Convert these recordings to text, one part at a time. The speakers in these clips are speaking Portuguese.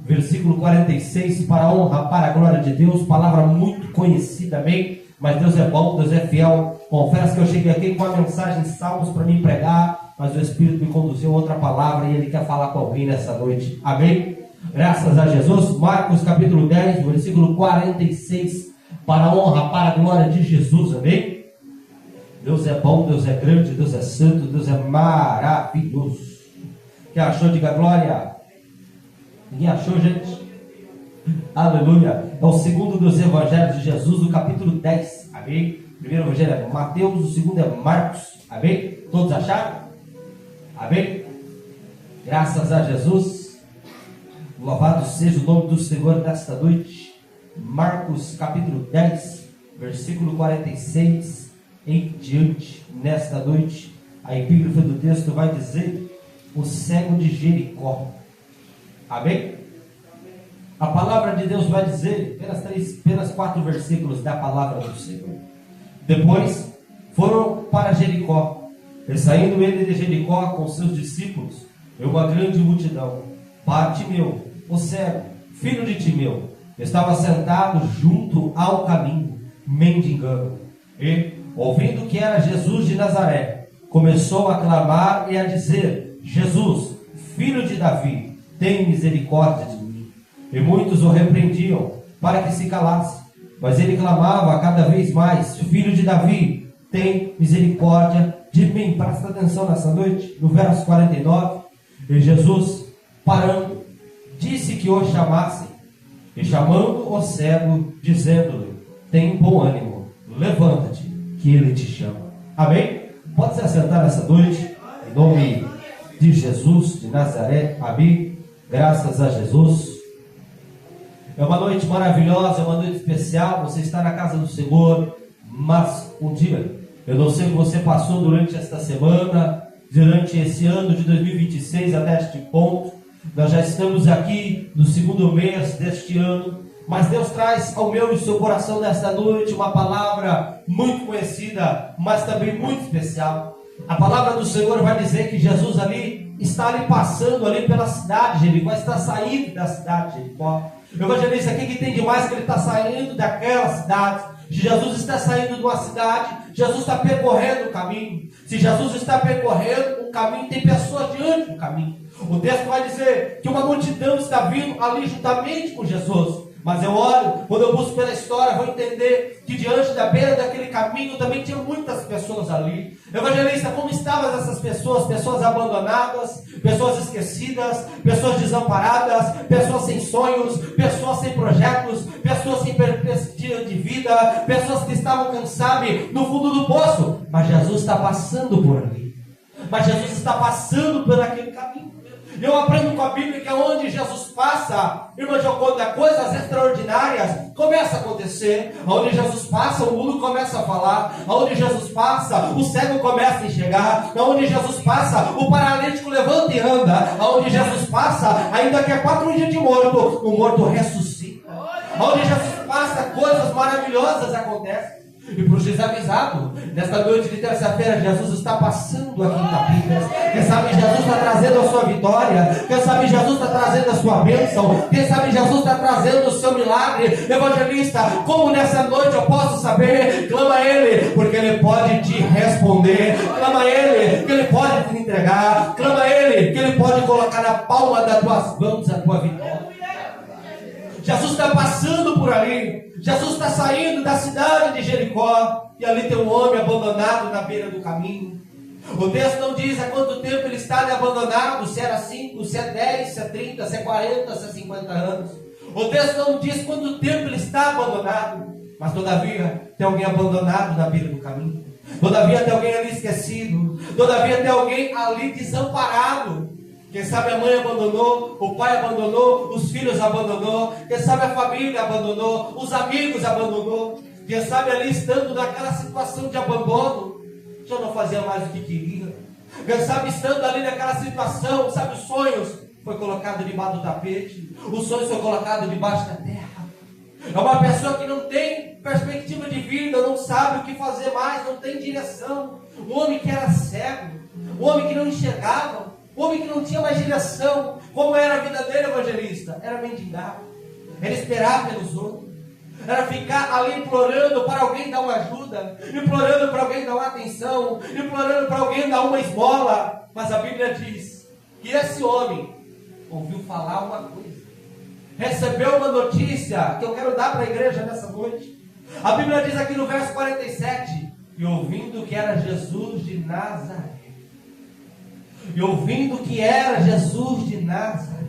versículo 46, para a honra, para a glória de Deus, palavra muito conhecida, amém? Mas Deus é bom, Deus é fiel. Confesso que eu cheguei aqui com a mensagem de Salmos para me pregar, mas o Espírito me conduziu a outra palavra e Ele quer falar com alguém nessa noite, amém? Graças a Jesus. Marcos capítulo 10, versículo 46, para a honra, para a glória de Jesus, amém? Deus é bom, Deus é grande, Deus é santo, Deus é maravilhoso. Quem achou, diga glória. Ninguém achou, gente? Aleluia. É o segundo dos evangelhos de Jesus, o capítulo 10, amém? O primeiro evangelho é Mateus, o segundo é Marcos, amém? Todos acharam? Amém? Graças a Jesus. Louvado seja o nome do Senhor nesta noite. Marcos capítulo 10, versículo 46 em diante. Nesta noite, a epígrafe do texto vai dizer: o cego de Jericó. Amém? A palavra de Deus vai dizer, apenas 4 versículos da palavra do Senhor. Depois foram para Jericó, e saindo ele de Jericó com seus discípulos, e uma grande multidão. Bartimeu, o cego, filho de Timeu, estava sentado junto ao caminho, mendigando. E, ouvindo que era Jesus de Nazaré, começou a clamar e a dizer: Jesus, filho de Davi, tem misericórdia de mim. E muitos o repreendiam para que se calasse, mas ele clamava cada vez mais: Filho de Davi, tem misericórdia de mim. Presta atenção nessa noite, no verso 49. E Jesus, parando, disse que o chamassem, e chamando o cego, dizendo-lhe: tem bom ânimo, levanta-te, que ele te chama. Amém? Pode se assentar nessa noite, em nome de Jesus de Nazaré, amém? Graças a Jesus. É uma noite maravilhosa, é uma noite especial. Você está na casa do Senhor, mas um dia, eu não sei o que você passou durante esta semana, durante esse ano de 2026 até este ponto. Nós já estamos aqui no segundo mês deste ano, mas Deus traz ao meu e seu coração nesta noite uma palavra muito conhecida, mas também muito especial. A palavra do Senhor vai dizer que Jesus está passando ali pela cidade de Jericó, está saindo da cidade de Jericó. O evangelista aqui que entende mais que ele está saindo daquela cidade. Se Jesus está saindo de uma cidade, Jesus está percorrendo o caminho. Se Jesus está percorrendo um caminho, tem pessoas diante do caminho. O texto vai dizer que uma multidão está vindo ali juntamente com Jesus. Mas eu olho, quando eu busco pela história, vou entender que diante da beira daquele caminho também tinha muitas pessoas ali. Evangelista, como estavam essas pessoas? Pessoas abandonadas, pessoas esquecidas, pessoas desamparadas, pessoas sem sonhos, pessoas sem projetos, pessoas sem perspectiva de vida, pessoas que estavam, quem sabe, no fundo do poço. Mas Jesus está passando por ali. Mas Jesus está passando por aquele caminho. Eu aprendo com a Bíblia que onde Jesus passa, irmã Joconda, coisas extraordinárias começam a acontecer. Onde Jesus passa, o mundo começa a falar. Onde Jesus passa, o cego começa a enxergar. Onde Jesus passa, o paralítico levanta e anda. Onde Jesus passa, ainda que é 4 dias de morto, o morto ressuscita. Onde Jesus passa, coisas maravilhosas acontecem. E para os desavisados, nesta noite de terça-feira, Jesus está passando aqui em Itapiras. Quem sabe Jesus está trazendo a sua vitória. Quem sabe Jesus está trazendo a sua bênção. Quem sabe Jesus está trazendo o seu milagre. Evangelista, como nessa noite eu posso saber? Clama a Ele, porque Ele pode te responder. Clama a Ele, que Ele pode te entregar. Clama a Ele, que Ele pode colocar na palma das tuas mãos a tua vitória. Jesus está passando por ali. Jesus está saindo da cidade de Jericó. E ali tem um homem abandonado na beira do caminho. O texto não diz há quanto tempo ele está ali abandonado. Se era 5, se é 10, se é 30, se é 40, se é 50 anos. O texto não diz quanto tempo ele está abandonado. Mas todavia tem alguém abandonado na beira do caminho. Todavia tem alguém ali esquecido. Todavia tem alguém ali desamparado. Quem sabe a mãe abandonou, o pai abandonou, os filhos abandonou, quem sabe a família abandonou, os amigos abandonou, quem sabe ali estando naquela situação de abandono, já não fazia mais o que queria, quem sabe estando ali naquela situação, sabe, os sonhos foi colocado debaixo do tapete, os sonhos foi colocado debaixo da terra. É uma pessoa que não tem perspectiva de vida, não sabe o que fazer mais, não tem direção. Um homem que era cego, um homem que não enxergava, Homem que não tinha mais direção. Como era a vida dele, evangelista? Era mendigar. Era esperar pelos outros. Era ficar ali implorando para alguém dar uma ajuda, implorando para alguém dar uma atenção, implorando para alguém dar uma esmola. Mas a Bíblia diz que esse homem ouviu falar uma coisa, recebeu uma notícia que eu quero dar para a igreja nessa noite. A Bíblia diz aqui no verso 47: e ouvindo que era Jesus de Nazaré. E ouvindo que era Jesus de Nazaré.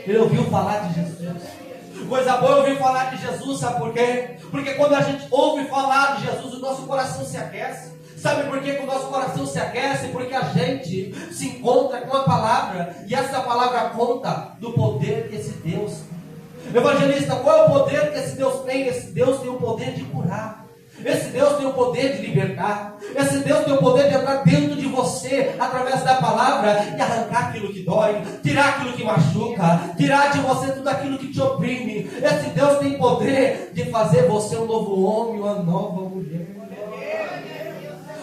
Ele ouviu falar de Jesus. Coisa boa ouvir falar de Jesus, sabe por quê? Porque quando a gente ouve falar de Jesus, o nosso coração se aquece. Sabe por que o nosso coração se aquece? Porque a gente se encontra com a palavra, e essa palavra conta do poder que esse Deus tem. Evangelista, qual é o poder que esse Deus tem? Esse Deus tem o poder de curar. Esse Deus tem o poder de libertar. Esse Deus tem o poder de entrar dentro de você através da palavra e arrancar aquilo que dói, tirar aquilo que machuca, tirar de você tudo aquilo que te oprime. Esse Deus tem poder de fazer você um novo homem, uma nova mulher.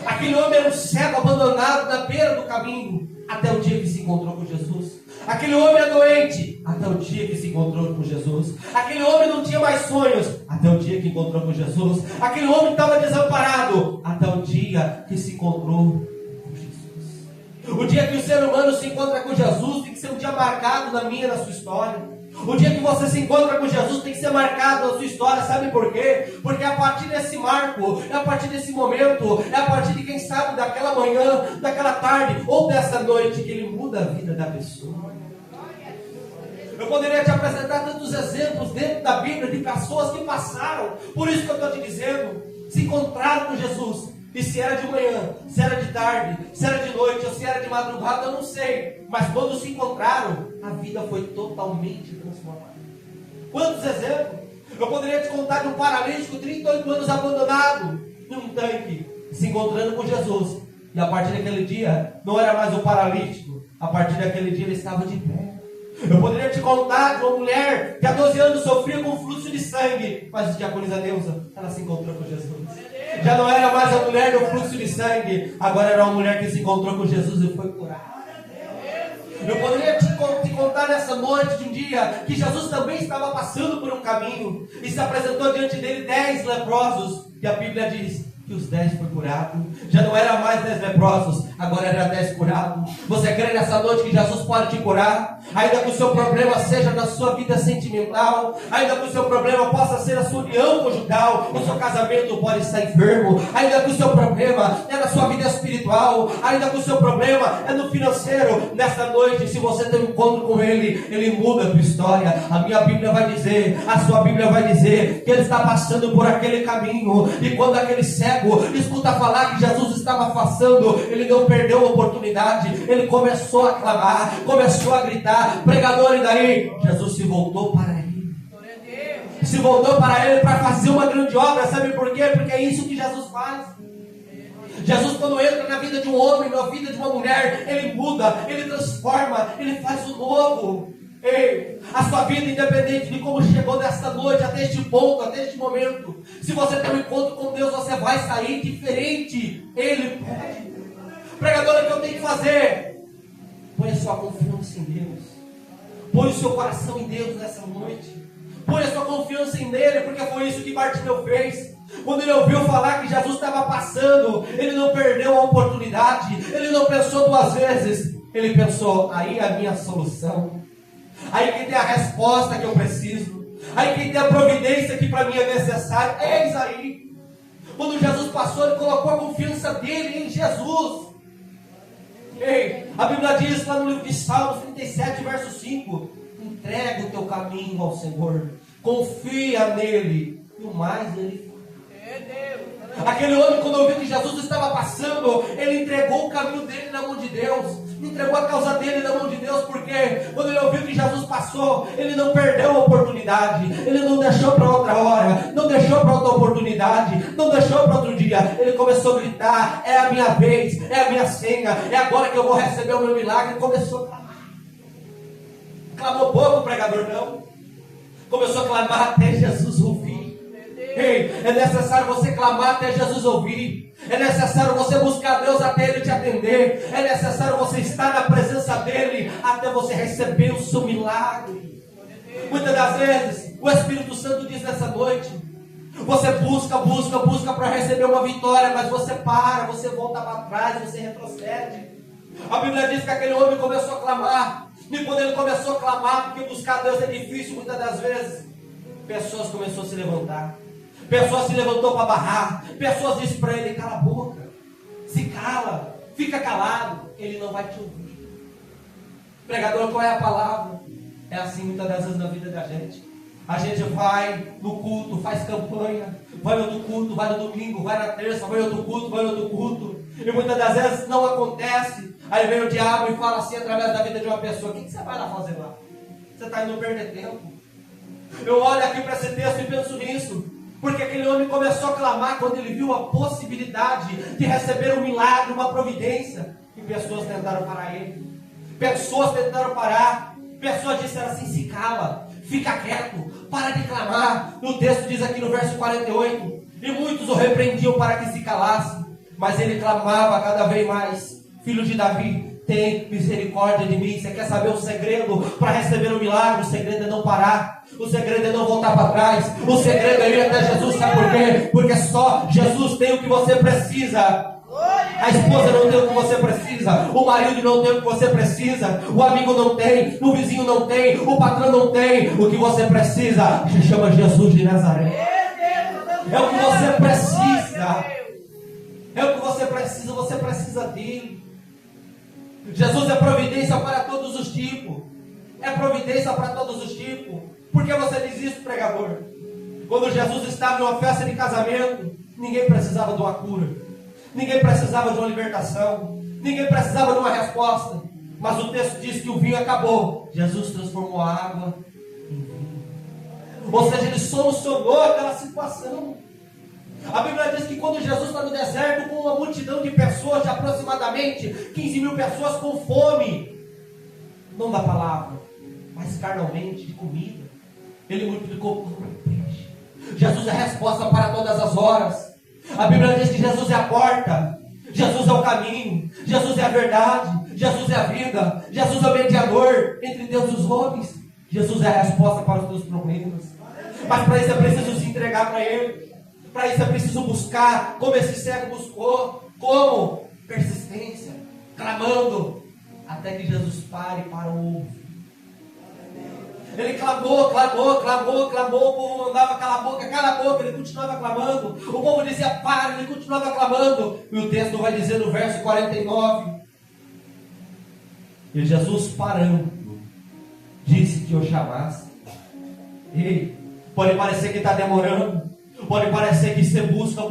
Aquele homem era um cego abandonado na beira do caminho até o dia que se encontrou com Jesus. Aquele homem é doente até o dia que se encontrou com Jesus. Aquele homem não tinha mais sonhos até o dia que encontrou com Jesus. Aquele homem estava desamparado até o dia que se encontrou com Jesus. O dia que o ser humano se encontra com Jesus tem que ser um dia marcado na minha e na sua história. O dia que você se encontra com Jesus tem que ser marcado na sua história. Sabe por quê? Porque é a partir desse marco, é a partir desse momento, é a partir de quem sabe daquela manhã, daquela tarde ou dessa noite que ele muda a vida da pessoa. Eu poderia te apresentar tantos exemplos dentro da Bíblia de pessoas que passaram. Por isso que eu estou te dizendo, se encontraram com Jesus. E se era de manhã, se era de tarde, se era de noite ou se era de madrugada, eu não sei. Mas quando se encontraram, a vida foi totalmente transformada. Quantos exemplos? Eu poderia te contar de um paralítico, 38 anos abandonado em um tanque, se encontrando com Jesus. E a partir daquele dia, não era mais um paralítico. A partir daquele dia ele estava de pé. Eu poderia te contar de uma mulher que há 12 anos sofria com fluxo de sangue, mas diaconisa Neuza, ela se encontrou com Jesus. Já não era mais a mulher do fluxo de sangue, agora era uma mulher que se encontrou com Jesus e foi curada. Eu poderia te contar nessa noite de um dia que Jesus também estava passando por um caminho e se apresentou diante dele 10 leprosos, e a Bíblia diz que os 10 foram curados. Já não era mais 10 leprosos, agora era 10 curados. Você crê nessa noite que Jesus pode te curar? Ainda que o seu problema seja na sua vida sentimental, ainda que o seu problema possa ser a sua união conjugal, o seu casamento pode estar enfermo, ainda que o seu problema é na sua vida espiritual, ainda que o seu problema é no financeiro, nessa noite, se você tem um encontro com Ele, Ele muda a tua história. A minha Bíblia vai dizer, a sua Bíblia vai dizer que Ele está passando por aquele caminho, e quando aquele cego escuta falar que Jesus estava passando, ele não perdeu a oportunidade, ele começou a clamar, começou a gritar: pregador, e daí? Jesus se voltou para ele, se voltou para ele para fazer uma grande obra. Sabe por quê? Porque é isso que Jesus faz. Jesus, quando entra na vida de um homem, na vida de uma mulher, ele muda, ele transforma, ele faz o novo. Ei, a sua vida, independente de como chegou desta noite até este ponto, até este momento, se você tem um encontro com Deus, você vai sair diferente. Ele pede. Pregador, o que eu tenho que fazer? Põe a sua confiança em Deus, põe o seu coração em Deus nessa noite, põe a sua confiança em Ele, porque foi isso que Bartimeu fez. Quando ele ouviu falar que Jesus estava passando, ele não perdeu a oportunidade, ele não pensou duas vezes, ele pensou: aí é a minha solução, aí quem tem a resposta que eu preciso, aí quem tem a providência que para mim é necessária, eis aí. Quando Jesus passou, ele colocou a confiança dele em Jesus. Ei, a Bíblia diz lá no livro de Salmos 37, verso 5: entrega o teu caminho ao Senhor, confia nele, e o mais ele fará. Aquele homem, quando ouviu que Jesus estava passando, ele entregou o caminho dele na mão de Deus, entregou a causa dele na mão de Deus, porque quando ele ouviu que Jesus passou, ele não perdeu a oportunidade, ele não deixou para outra hora, não deixou para outra oportunidade, não deixou para outro dia. Ele começou a gritar: é a minha vez, é a minha senha, é agora que eu vou receber o meu milagre. Ele começou a clamar. Clamou pouco, pregador, não. Começou a clamar até Jesus ouvir. Ei, É necessário você clamar até Jesus ouvir. É necessário você buscar Deus até Ele te atender. É necessário você estar na presença dEle até você receber o seu milagre. Muitas das vezes, o Espírito Santo diz nessa noite, você busca para receber uma vitória, mas você para, você volta para trás, você retrocede. A Bíblia diz que aquele homem começou a clamar. E quando ele começou a clamar, porque buscar Deus é difícil muitas das vezes, pessoas começaram a se levantar. Pessoas se levantou para barrar. Pessoas disseram para ele, cala a boca, se cala, fica calado, ele não vai te ouvir. Pregador, qual é a palavra? É assim muitas das vezes na vida da gente. A gente vai no culto, faz campanha, vai no outro culto, vai no domingo, vai na terça, vai no outro culto, vai no outro culto. E muitas das vezes não acontece. Aí vem o diabo e fala assim através da vida de uma pessoa, o que você vai lá fazer lá? Você está indo perder tempo. Eu olho aqui para esse texto e penso nisso. Porque aquele homem começou a clamar quando ele viu a possibilidade de receber um milagre, uma providência. E pessoas tentaram parar ele. Pessoas tentaram parar. Pessoas disseram assim, se cala, fica quieto, para de clamar. O texto diz aqui no verso 48, e muitos o repreendiam para que se calasse, mas ele clamava cada vez mais, filho de Davi, tem misericórdia de mim. Você quer saber o segredo para receber o milagre? O segredo é não parar, o segredo é não voltar para trás, o segredo é ir até Jesus. Sabe por quê? Porque só Jesus tem o que você precisa. A esposa não tem o que você precisa, o marido não tem o que você precisa, o amigo não tem, o vizinho não tem, o patrão não tem. O que você precisa se chama Jesus de Nazaré. É o que você precisa. É o que você precisa dele. Jesus é providência para todos os tipos. É providência para todos os tipos. Por que você diz isso, pregador? Quando Jesus estava em uma festa de casamento, ninguém precisava de uma cura. Ninguém precisava de uma libertação. Ninguém precisava de uma resposta. Mas o texto diz que o vinho acabou. Jesus transformou a água em vinho. Ou seja, ele solucionou aquela situação. A Bíblia diz que quando Jesus está no deserto com uma multidão de pessoas, de aproximadamente 15 mil pessoas com fome, não da palavra, mas carnalmente, de comida, ele multiplicou pão e peixe. Jesus é a resposta para todas as horas. A Bíblia diz que Jesus é a porta, Jesus é o caminho, Jesus é a verdade, Jesus é a vida, Jesus é o mediador entre Deus e os homens. Jesus é a resposta para os teus problemas. Mas para isso é preciso se entregar para Ele. Para isso é preciso buscar, como esse cego buscou. Como? Persistência, clamando, até que Jesus pare para ouvir. Ele clamou, o povo mandava cala a boca, ele continuava clamando. O povo dizia para, ele continuava clamando. E o texto vai dizer no verso 49, e Jesus parando, disse que eu chamasse. Ei, pode parecer que está demorando, pode parecer que você busca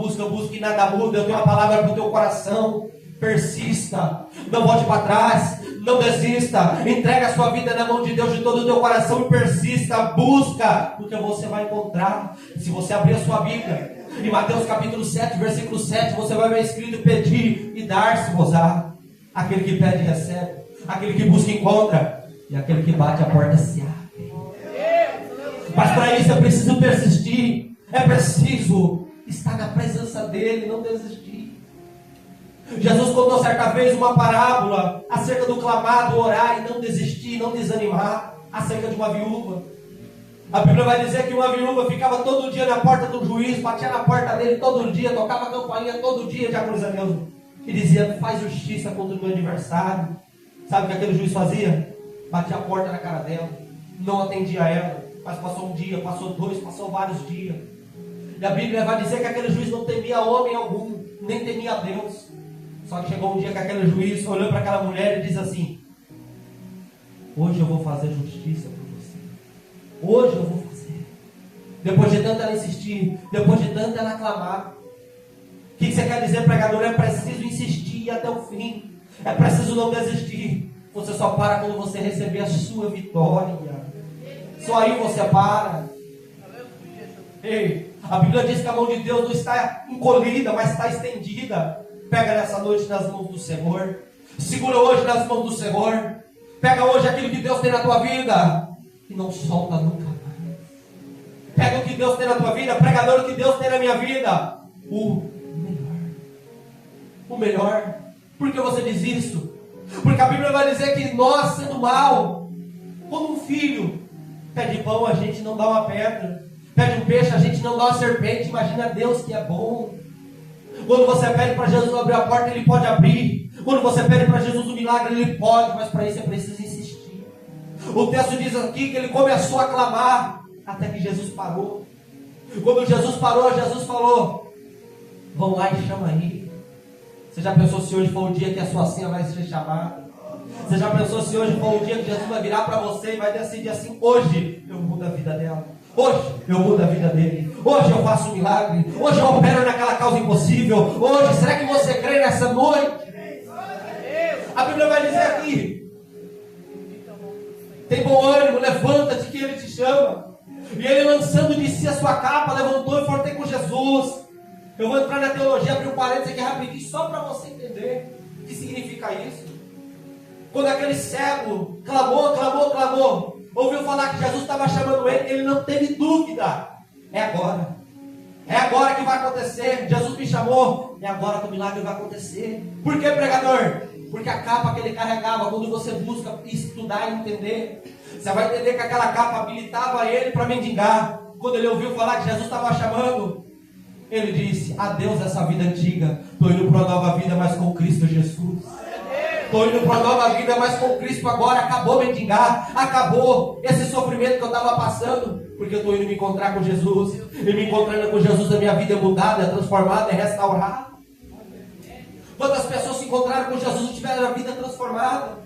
e nada muda. Eu tenho uma palavra para o teu coração. Persista, não volte para trás, não desista, entrega a sua vida na mão de Deus de todo o teu coração e persista, busca, porque você vai encontrar. Se você abrir a sua Bíblia, em Mateus capítulo 7, versículo 7, você vai ver escrito: pedir e dar-se-vos-á. Aquele que pede recebe, aquele que busca encontra, e aquele que bate a porta se abre. Mas para isso é preciso persistir, é preciso estar na presença dele, não desistir. Jesus contou certa vez uma parábola acerca do clamar, do orar e não desistir, não desanimar, acerca de uma viúva. A Bíblia vai dizer que uma viúva ficava todo dia na porta do juiz, batia na porta dele todo dia, tocava a campainha todo dia, de acordo a Deus, e dizia: faz justiça contra o meu adversário. Sabe o que aquele juiz fazia? Batia a porta na cara dela, não atendia a ela, mas passou um dia, passou dois, passou vários dias. E a Bíblia vai dizer que aquele juiz não temia homem algum, nem temia a Deus. Só que chegou um dia que aquele juiz olhou para aquela mulher e disse assim: hoje eu vou fazer justiça por você. Hoje eu vou fazer. Depois de tanto ela insistir, depois de tanto ela clamar. O que você quer dizer, pregador? É preciso insistir até o fim. É preciso não desistir. Você só para quando você receber a sua vitória. Só aí você para. Ei, a Bíblia diz que a mão de Deus não está encolhida, mas está estendida. Pega nessa noite nas mãos do Senhor. Segura hoje nas mãos do Senhor. Pega hoje aquilo que Deus tem na tua vida e não solta nunca mais. Pega o que Deus tem na tua vida, pregador, o que Deus tem na minha vida. O melhor. Por que você diz isso? Porque a Bíblia vai dizer que nós, sendo mal, quando um filho pede pão, a gente não dá uma pedra. Pede um peixe, a gente não dá uma serpente. Imagina Deus que é bom. Quando você pede para Jesus abrir a porta, Ele pode abrir. Quando você pede para Jesus um milagre, Ele pode, mas para isso é preciso insistir. O texto diz aqui que Ele começou a clamar, até que Jesus parou. Quando Jesus parou, Jesus falou: vão lá e chama aí. Você já pensou se hoje for o dia que a sua senha vai ser chamada? Você já pensou se hoje for o dia que Jesus vai virar para você e vai decidir assim: hoje eu mudo a vida dela, hoje eu mudo a vida dele, hoje eu faço um milagre, hoje eu opero naquela causa impossível, hoje, será que você crê nessa noite? A Bíblia vai dizer aqui: tem bom ânimo, levanta-te que Ele te chama. E ele, lançando de si a sua capa, levantou e foi ter com Jesus. Eu vou entrar na teologia, abrir um parênteses aqui rapidinho, só para você entender o que significa isso. Quando aquele cego clamou, ouviu falar que Jesus estava chamando ele, ele não teve dúvida: é agora. É agora que vai acontecer. Jesus me chamou, é agora que o milagre vai acontecer. Por que, pregador? Porque a capa que ele carregava, quando você busca estudar e entender, você vai entender que aquela capa habilitava ele para mendigar. Quando ele ouviu falar que Jesus estava chamando, ele disse: adeus essa vida antiga, estou indo para uma nova vida, mas com Cristo Jesus. Estou indo para uma nova vida, mas com Cristo agora. Acabou mendigar, acabou esse sofrimento que eu estava passando, porque eu estou indo me encontrar com Jesus. E me encontrando com Jesus, a minha vida é mudada, é transformada, é restaurada. Quantas pessoas se encontraram com Jesus e tiveram a vida transformada?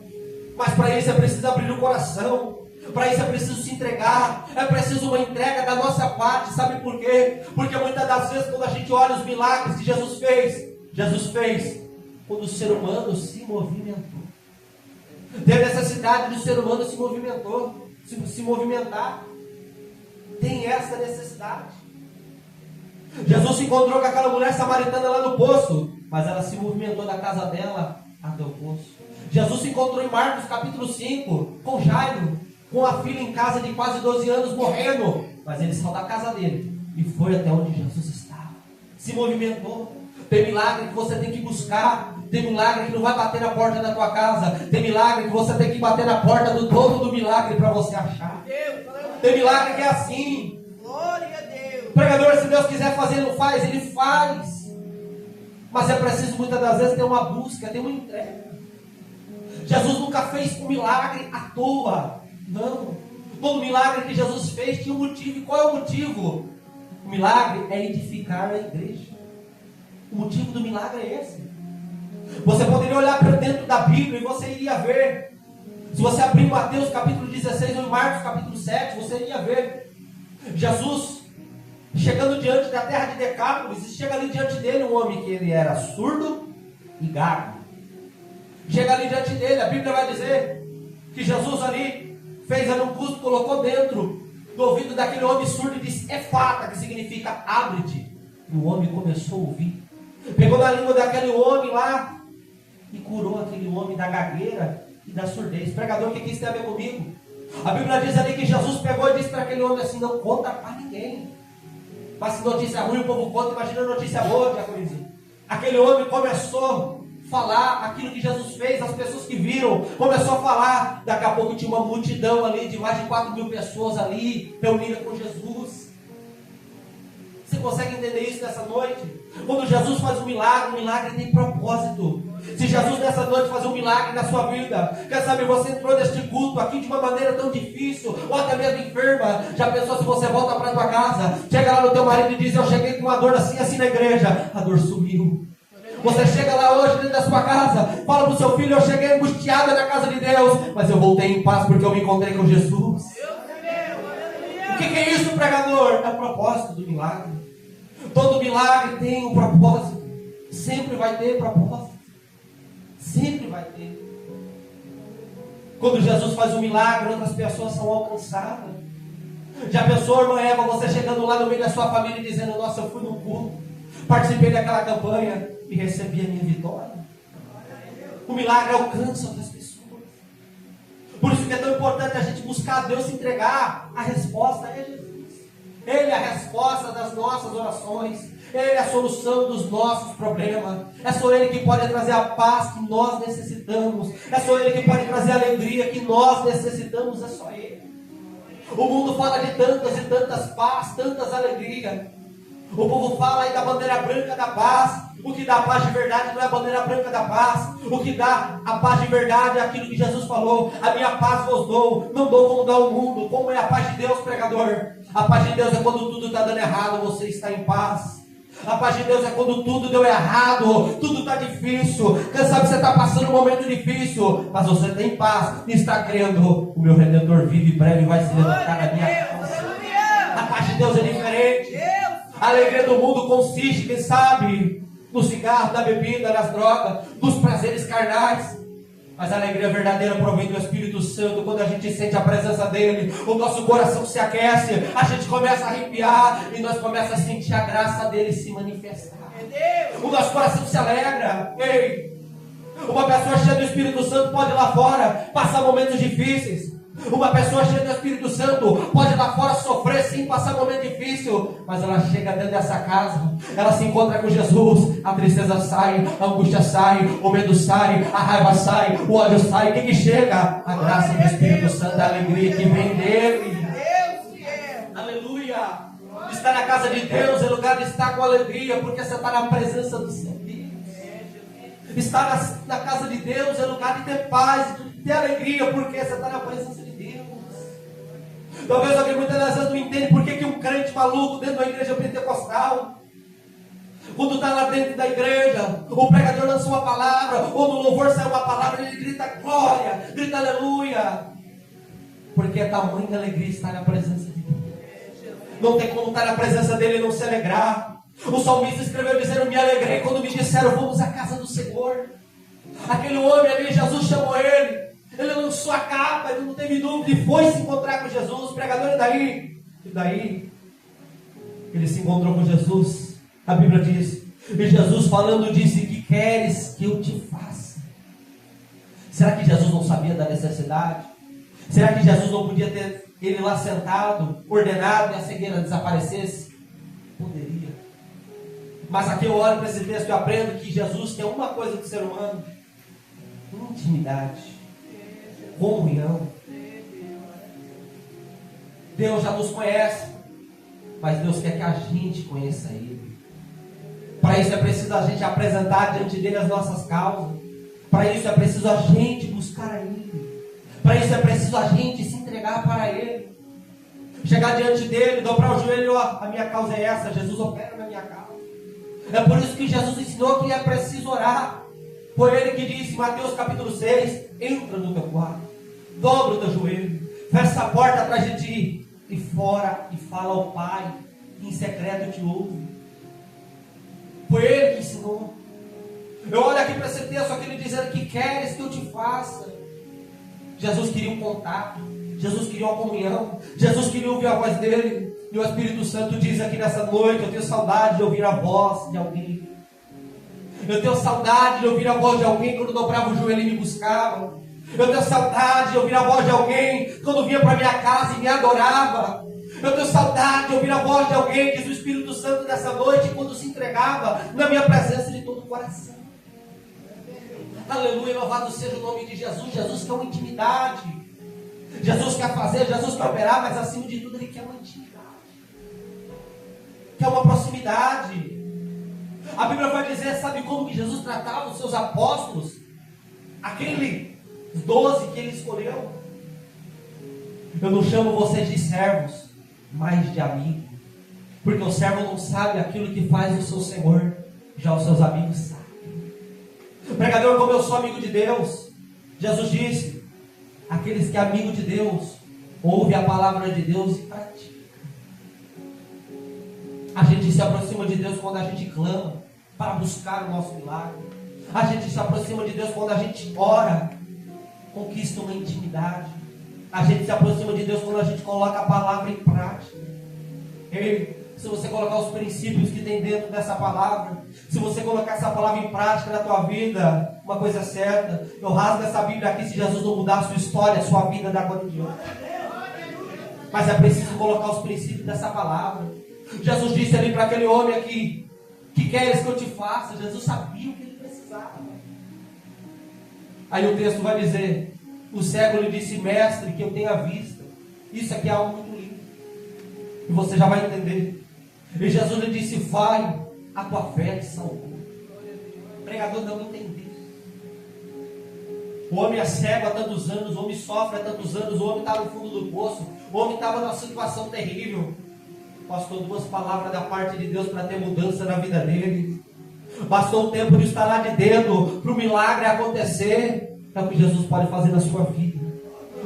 Mas para isso é preciso abrir o coração. Para isso é preciso se entregar. É preciso uma entrega da nossa parte. Sabe por quê? Porque muitas das vezes, quando a gente olha os milagres que Jesus fez quando o ser humano se movimentou. Teve necessidade do ser humano se movimentar. Tem essa necessidade. Jesus se encontrou com aquela mulher samaritana lá no poço, mas ela se movimentou da casa dela até o poço. Jesus se encontrou em Marcos capítulo 5 com Jairo, com a filha em casa de quase 12 anos morrendo, mas ele saiu da casa dele e foi até onde Jesus estava. Se movimentou. Tem milagre que você tem que buscar. Tem milagre que não vai bater na porta da tua casa. Tem milagre que você tem que bater na porta do dono do milagre para você achar. Tem milagre que é assim. Glória a Deus. O pregador, se Deus quiser fazer, ele não faz, ele faz. Mas é preciso muitas das vezes ter uma busca, ter uma entrega. Jesus nunca fez um milagre à toa. Não. Todo milagre que Jesus fez tinha um motivo. E qual é o motivo? O milagre é edificar a igreja. O motivo do milagre é esse. Você poderia olhar para dentro da Bíblia e você iria ver. Se você abrir Mateus capítulo 16 ou Marcos capítulo 7, você iria ver Jesus chegando diante da terra de Decápolis. E chega ali diante dele um homem que ele era surdo e gago. Chega ali diante dele, a Bíblia vai dizer que Jesus ali fez ali um custo, colocou dentro do ouvido daquele homem surdo e disse: Efata, que significa abre-te. E o homem começou a ouvir. Pegou na língua daquele homem lá e curou aquele homem da gagueira e da surdez. Pregador, o que isso tem a ver comigo? A Bíblia diz ali que Jesus pegou e disse para aquele homem assim: não conta para ninguém. Mas se notícia ruim o povo conta, imagina notícia boa, diaconísio. Aquele homem começou a falar aquilo que Jesus fez, as pessoas que viram, começou a falar. Daqui a pouco tinha uma multidão ali, de mais de 4.000 pessoas ali, reunidas com Jesus. Você consegue entender isso nessa noite? Quando Jesus faz um milagre, o milagre tem propósito. Se Jesus nessa noite faz um milagre na sua vida, quer saber, você entrou neste culto aqui de uma maneira tão difícil, ou até mesmo enferma, já pensou se você volta para a tua casa, chega lá no teu marido e diz: eu cheguei com uma dor assim na igreja, a dor sumiu. Você chega lá hoje dentro da sua casa, fala para o seu filho: eu cheguei angustiada na casa de Deus, mas eu voltei em paz porque eu me encontrei com Jesus. O que é isso, pregador? É o propósito do milagre. Todo milagre tem um propósito. Sempre vai ter propósito. Sempre vai ter. Quando Jesus faz um milagre, outras pessoas são alcançadas. Já pensou, irmã Eva, você chegando lá no meio da sua família e dizendo: nossa, eu fui no culto, participei daquela campanha e recebi a minha vitória. O milagre alcança outras pessoas. Por isso que é tão importante a gente buscar a Deus, se entregar. A resposta é Jesus. Ele é a resposta das nossas orações. Ele é a solução dos nossos problemas. É só Ele que pode trazer a paz que nós necessitamos. É só Ele que pode trazer a alegria que nós necessitamos. É só Ele. O mundo fala de tantas e tantas paz, tantas alegrias. O povo fala aí da bandeira branca da paz. O que dá a paz de verdade não é a bandeira branca da paz. O que dá a paz de verdade é aquilo que Jesus falou: a minha paz vos dou, não dou como dá o mundo. Como é a paz de Deus, pregador? A paz de Deus é quando tudo está dando errado, você está em paz. A paz de Deus é quando tudo deu errado, tudo está difícil. Quem sabe você está passando um momento difícil, mas você tem paz e está crendo: o meu Redentor vive, breve vai se levantar na minha causa. A paz de Deus é diferente. A alegria do mundo consiste, quem sabe, no cigarro, na bebida, nas drogas, nos prazeres carnais. Mas a alegria verdadeira provém do Espírito Santo. Quando a gente sente a presença dele, o nosso coração se aquece, a gente começa a arrepiar e nós começamos a sentir a graça dele se manifestar. O nosso coração se alegra. Ei, uma pessoa cheia do Espírito Santo pode ir lá fora passar momentos difíceis. Uma pessoa cheia do Espírito Santo pode ir lá fora sofrer, sim, passar um momento difícil, mas ela chega dentro dessa casa, ela se encontra com Jesus, a tristeza sai, a angústia sai, o medo sai, a raiva sai, o ódio sai. O que chega? A graça do Espírito Santo, a alegria que vem dele. Aleluia! Estar na casa de Deus é lugar de estar com alegria, porque você está na presença do Senhor. Estar na casa de Deus é lugar de ter paz, de ter alegria, porque você está na presença de Deus. Talvez alguém muitas das vezes não entende por que um crente maluco dentro da igreja pentecostal, quando está lá dentro da igreja, o pregador lança uma palavra, ou no louvor sai uma palavra, ele grita glória, grita aleluia, porque é tamanha alegria estar na presença de Deus. Não tem como estar na presença dele e não se alegrar. O salmista escreveu dizendo: me alegrei quando me disseram vamos à casa do Senhor. Aquele homem ali, Jesus chamou ele, ele lançou a capa, ele não teve dúvida e foi se encontrar com Jesus. Pregador, e daí ele se encontrou com Jesus. A Bíblia diz, e Jesus falando disse: que queres que eu te faça? Será que Jesus não sabia da necessidade? Será que Jesus não podia ter ele lá sentado, ordenado, e a cegueira desaparecesse? Poderia. Mas aqui eu olho para esse texto e aprendo que Jesus tem uma coisa do ser humano: intimidade, comunhão. Deus já nos conhece, mas Deus quer que a gente conheça Ele. Para isso é preciso a gente apresentar diante dele as nossas causas. Para isso é preciso a gente buscar a Ele. Para isso é preciso a gente se entregar para Ele. Chegar diante dele, dobrar o joelho: a minha causa é essa, Jesus opera na minha causa. É por isso que Jesus ensinou que é preciso orar. Foi Ele que disse em Mateus capítulo 6: entra no teu quarto, dobra o teu joelho, fecha a porta atrás de ti e fora e fala ao Pai, que em secreto te ouve. Foi Ele que ensinou. Eu olho aqui para esse texto, aquele dizendo: que queres que eu te faça? Jesus queria um contato, Jesus queria uma comunhão, Jesus queria ouvir a voz dele. E o Espírito Santo diz aqui nessa noite: eu tenho saudade de ouvir a voz de alguém. Eu tenho saudade de ouvir a voz de alguém quando dobrava o joelho e me buscava. Eu tenho saudade de ouvir a voz de alguém quando vinha para minha casa e me adorava. Eu tenho saudade de ouvir a voz de alguém, diz o Espírito Santo nessa noite, quando se entregava na minha presença de todo o coração. Aleluia, louvado seja o nome de Jesus. Jesus quer uma intimidade. Jesus quer fazer, Jesus quer operar, mas acima de tudo Ele quer uma intimidade. Quer uma proximidade. A Bíblia vai dizer, sabe como que Jesus tratava os seus apóstolos? Aqueles 12 que Ele escolheu: eu não chamo vocês de servos, mas de amigos, porque o servo não sabe aquilo que faz o seu Senhor, já os seus amigos sabem. Pregador, como eu sou amigo de Deus, Jesus disse: aqueles que é amigo de Deus, ouve a palavra de Deus e pratica. A gente se aproxima de Deus quando a gente clama para buscar o nosso milagre. A gente se aproxima de Deus quando a gente ora, conquista uma intimidade. A gente se aproxima de Deus quando a gente coloca a palavra em prática. E se você colocar os princípios que tem dentro dessa palavra, se você colocar essa palavra em prática na tua vida, uma coisa é certa: eu rasgo essa Bíblia aqui, se Jesus não mudar a sua história, a sua vida da agora em diante. Mas é preciso colocar os princípios dessa palavra. Jesus disse ali para aquele homem aqui: que queres que eu te faça? Jesus sabia o que ele precisava. Aí o texto vai dizer: o cego lhe disse, mestre, que eu tenha vista. Isso aqui é algo muito lindo. E você já vai entender. E Jesus lhe disse: vai, a tua fé te salvou. O pregador não entendeu. O homem é cego há tantos anos, o homem sofre há tantos anos, o homem está no fundo do poço, o homem estava numa situação terrível. Bastou 2 palavras da parte de Deus para ter mudança na vida dele. Bastou o tempo de estar lá de dedo para o milagre acontecer. É o que Jesus pode fazer na sua vida.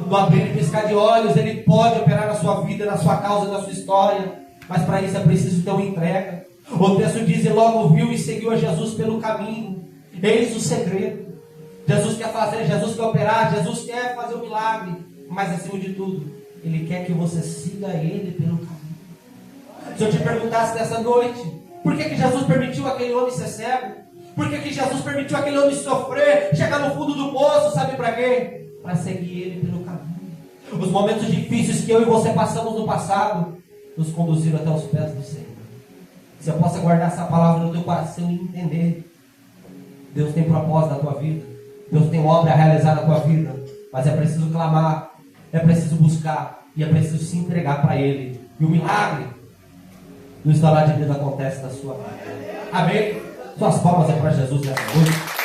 No abrir e piscar de olhos, Ele pode operar na sua vida, na sua causa, na sua história. Mas para isso é preciso ter uma entrega. O texto diz: e logo viu e seguiu a Jesus pelo caminho. Eis o segredo. Jesus quer fazer, Jesus quer operar, Jesus quer fazer o milagre. Mas acima de tudo, Ele quer que você siga Ele pelo caminho. Se eu te perguntasse nessa noite, por que Jesus permitiu aquele homem ser cego? Por que Jesus permitiu aquele homem sofrer, chegar no fundo do poço? Sabe para quê? Para seguir Ele pelo caminho. Os momentos difíceis que eu e você passamos no passado nos conduziram até os pés do Senhor. Que você possa guardar essa palavra no teu coração e entender: Deus tem propósito na tua vida, Deus tem obra a realizar na tua vida. Mas é preciso clamar, é preciso buscar e é preciso se entregar para Ele. E o milagre no estalar de Deus acontece na sua vida. Amém? Suas palmas é para Jesus nessa noite.